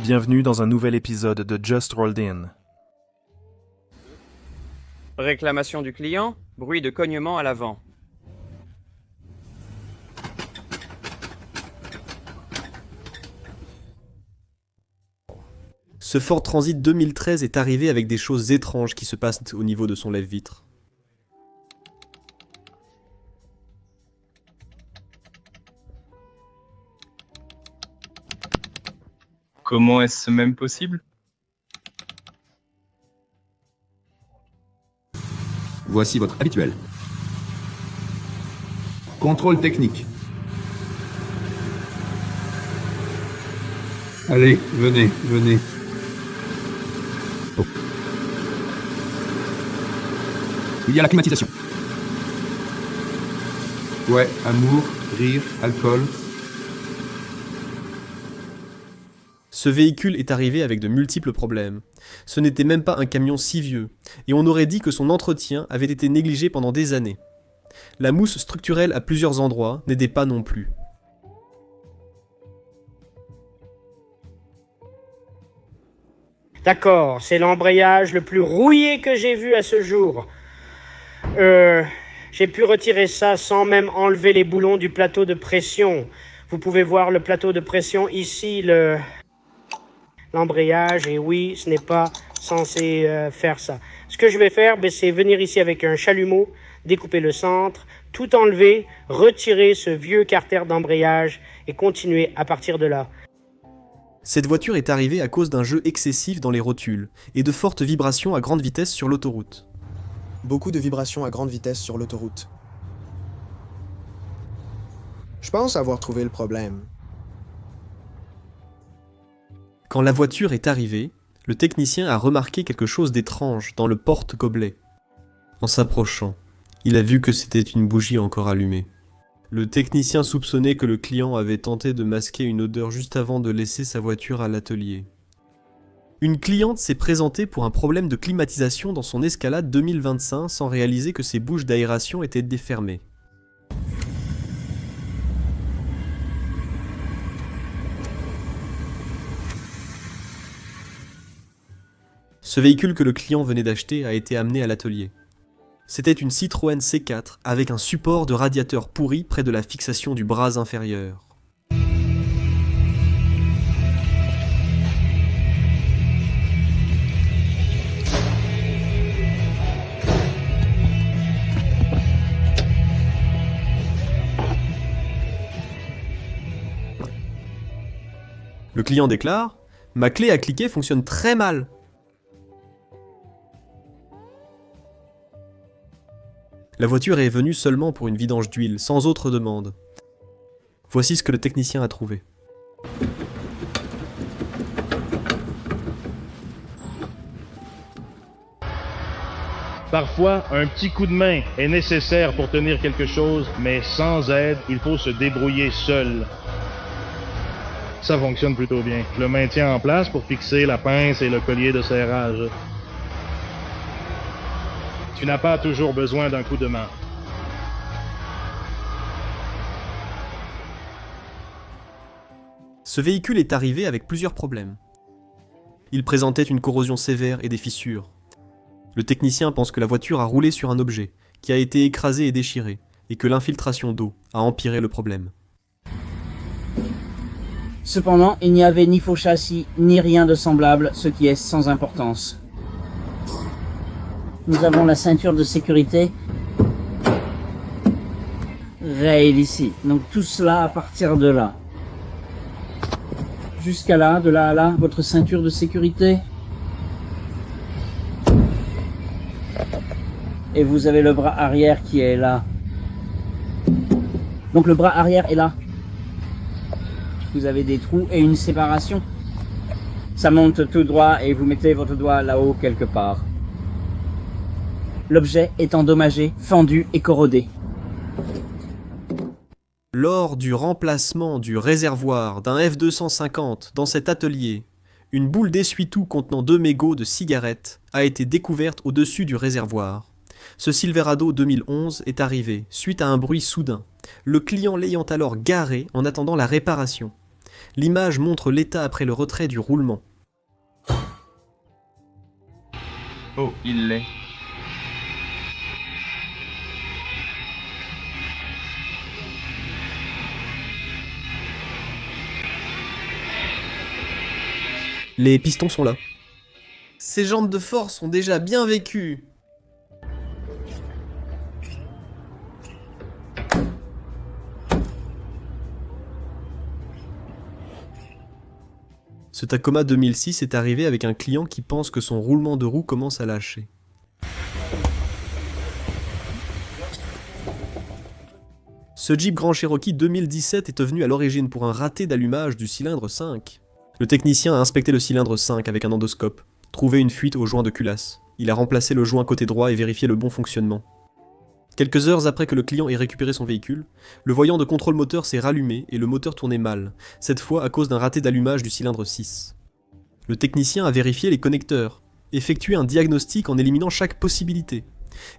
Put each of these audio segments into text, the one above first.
Bienvenue dans un nouvel épisode de Just Rolled In. Réclamation du client, bruit de cognement à l'avant. Ce Ford Transit 2013 est arrivé avec des choses étranges qui se passent au niveau de son lève-vitre. Comment est-ce même possible? Voici votre habituel. Contrôle technique. Allez, venez. Il y a la climatisation. Ouais, amour, rire, alcool. Ce véhicule est arrivé avec de multiples problèmes. Ce n'était même pas un camion si vieux, et on aurait dit que son entretien avait été négligé pendant des années. La mousse structurelle à plusieurs endroits n'aidait pas non plus. D'accord, c'est l'embrayage le plus rouillé que j'ai vu à ce jour. J'ai pu retirer ça sans même enlever les boulons du plateau de pression. Vous pouvez voir le plateau de pression ici, l'embrayage, et oui, ce n'est pas censé faire ça. Ce que je vais faire, c'est venir ici avec un chalumeau, découper le centre, tout enlever, retirer ce vieux carter d'embrayage et continuer à partir de là. Cette voiture est arrivée à cause d'un jeu excessif dans les rotules, et de fortes vibrations à grande vitesse sur l'autoroute. Beaucoup de vibrations à grande vitesse sur l'autoroute. Je pense avoir trouvé le problème. Quand la voiture est arrivée, le technicien a remarqué quelque chose d'étrange dans le porte-gobelet. En s'approchant, il a vu que c'était une bougie encore allumée. Le technicien soupçonnait que le client avait tenté de masquer une odeur juste avant de laisser sa voiture à l'atelier. Une cliente s'est présentée pour un problème de climatisation dans son Escalade 2025 sans réaliser que ses bouches d'aération étaient défermées. Ce véhicule que le client venait d'acheter a été amené à l'atelier. C'était une Citroën C4 avec un support de radiateur pourri près de la fixation du bras inférieur. Le client déclare « Ma clé à cliquer fonctionne très mal ». La voiture est venue seulement pour une vidange d'huile, sans autre demande. Voici ce que le technicien a trouvé. Parfois, un petit coup de main est nécessaire pour tenir quelque chose, mais sans aide, il faut se débrouiller seul. Ça fonctionne plutôt bien. Je le maintiens en place pour fixer la pince et le collier de serrage. Tu n'as pas toujours besoin d'un coup de main. Ce véhicule est arrivé avec plusieurs problèmes. Il présentait une corrosion sévère et des fissures. Le technicien pense que la voiture a roulé sur un objet, qui a été écrasé et déchiré, et que l'infiltration d'eau a empiré le problème. Cependant, il n'y avait ni faux châssis, ni rien de semblable, ce qui est sans importance. Nous avons la ceinture de sécurité. Rail ici. Donc tout cela à partir de là. Jusqu'à là, de là à là, votre ceinture de sécurité. Et vous avez le bras arrière qui est là. Donc le bras arrière est là. Vous avez des trous et une séparation. Ça monte tout droit et vous mettez votre doigt là-haut quelque part. L'objet est endommagé, fendu et corrodé. Lors du remplacement du réservoir d'un F250 dans cet atelier, une boule d'essuie-tout contenant 2 mégots de cigarettes a été découverte au-dessus du réservoir. Ce Silverado 2011 est arrivé suite à un bruit soudain, le client l'ayant alors garé en attendant la réparation. L'image montre l'état après le retrait du roulement. Oh, il l'est. Les pistons sont là. Ces jantes de force ont déjà bien vécu. Ce Tacoma 2006 est arrivé avec un client qui pense que son roulement de roue commence à lâcher. Ce Jeep Grand Cherokee 2017 est devenu à l'origine pour un raté d'allumage du cylindre 5. Le technicien a inspecté le cylindre 5 avec un endoscope, trouvé une fuite au joint de culasse. Il a remplacé le joint côté droit et vérifié le bon fonctionnement. Quelques heures après que le client ait récupéré son véhicule, le voyant de contrôle moteur s'est rallumé et le moteur tournait mal, cette fois à cause d'un raté d'allumage du cylindre 6. Le technicien a vérifié les connecteurs, effectué un diagnostic en éliminant chaque possibilité,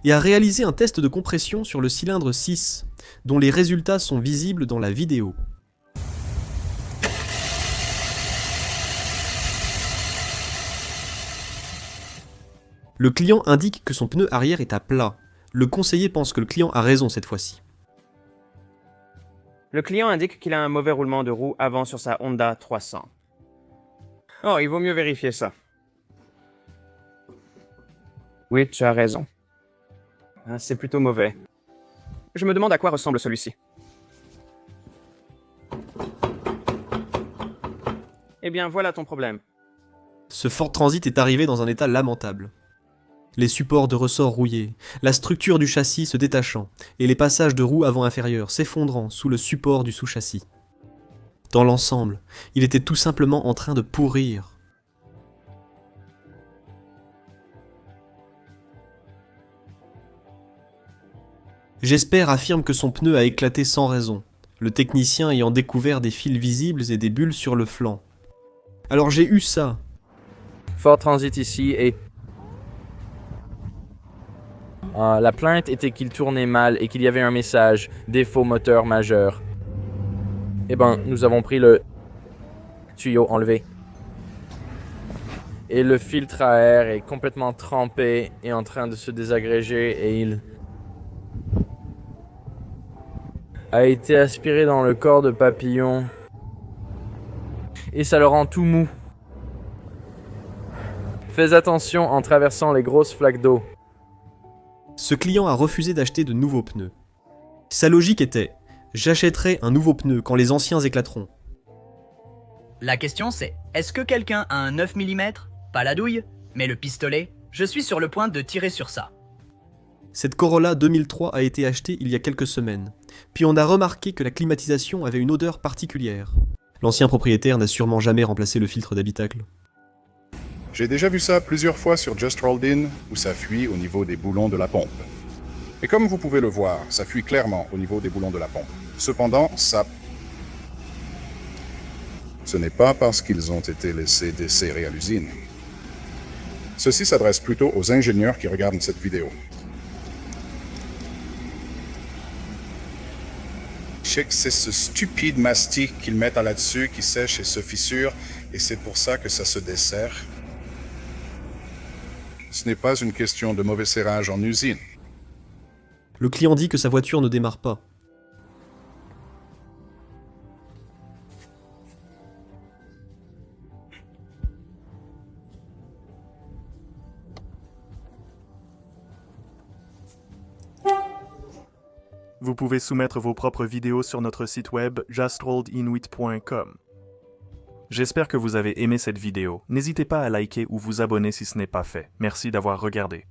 et a réalisé un test de compression sur le cylindre 6, dont les résultats sont visibles dans la vidéo. Le client indique que son pneu arrière est à plat. Le conseiller pense que le client a raison cette fois-ci. Le client indique qu'il a un mauvais roulement de roue avant sur sa Honda 300. Oh, il vaut mieux vérifier ça. Oui, tu as raison. C'est plutôt mauvais. Je me demande à quoi ressemble celui-ci. Eh bien, voilà ton problème. Ce Ford Transit est arrivé dans un état lamentable. Les supports de ressort rouillés, la structure du châssis se détachant, et les passages de roues avant-inférieures s'effondrant sous le support du sous-châssis. Dans l'ensemble, il était tout simplement en train de pourrir. Jesper affirme que son pneu a éclaté sans raison, le technicien ayant découvert des fils visibles et des bulles sur le flanc. Alors j'ai eu ça. Ford Transit ici et... la plainte était qu'il tournait mal et qu'il y avait un message « Défaut moteur majeur ». Eh ben, nous avons pris le tuyau enlevé. Et le filtre à air est complètement trempé et en train de se désagréger et il a été aspiré dans le corps de papillon. Et ça le rend tout mou. Fais attention en traversant les grosses flaques d'eau. Ce client a refusé d'acheter de nouveaux pneus. Sa logique était « J'achèterai un nouveau pneu quand les anciens éclateront ». La question c'est, est-ce que quelqu'un a un 9 mm? Pas la douille, mais le pistolet? Je suis sur le point de tirer sur ça. Cette Corolla 2003 a été achetée il y a quelques semaines, puis on a remarqué que la climatisation avait une odeur particulière. L'ancien propriétaire n'a sûrement jamais remplacé le filtre d'habitacle. J'ai déjà vu ça plusieurs fois sur Just Rolled In, où ça fuit au niveau des boulons de la pompe. Et comme vous pouvez le voir, ça fuit clairement au niveau des boulons de la pompe. Cependant, ça... Ce n'est pas parce qu'ils ont été laissés desserrer à l'usine. Ceci s'adresse plutôt aux ingénieurs qui regardent cette vidéo. Je sais que c'est ce stupide mastic qu'ils mettent là-dessus qui sèche et se fissure, et c'est pour ça que ça se dessert. Ce n'est pas une question de mauvais serrage en usine. Le client dit que sa voiture ne démarre pas. Vous pouvez soumettre vos propres vidéos sur notre site web justrolledinuit.com. J'espère que vous avez aimé cette vidéo. N'hésitez pas à liker ou vous abonner si ce n'est pas fait. Merci d'avoir regardé.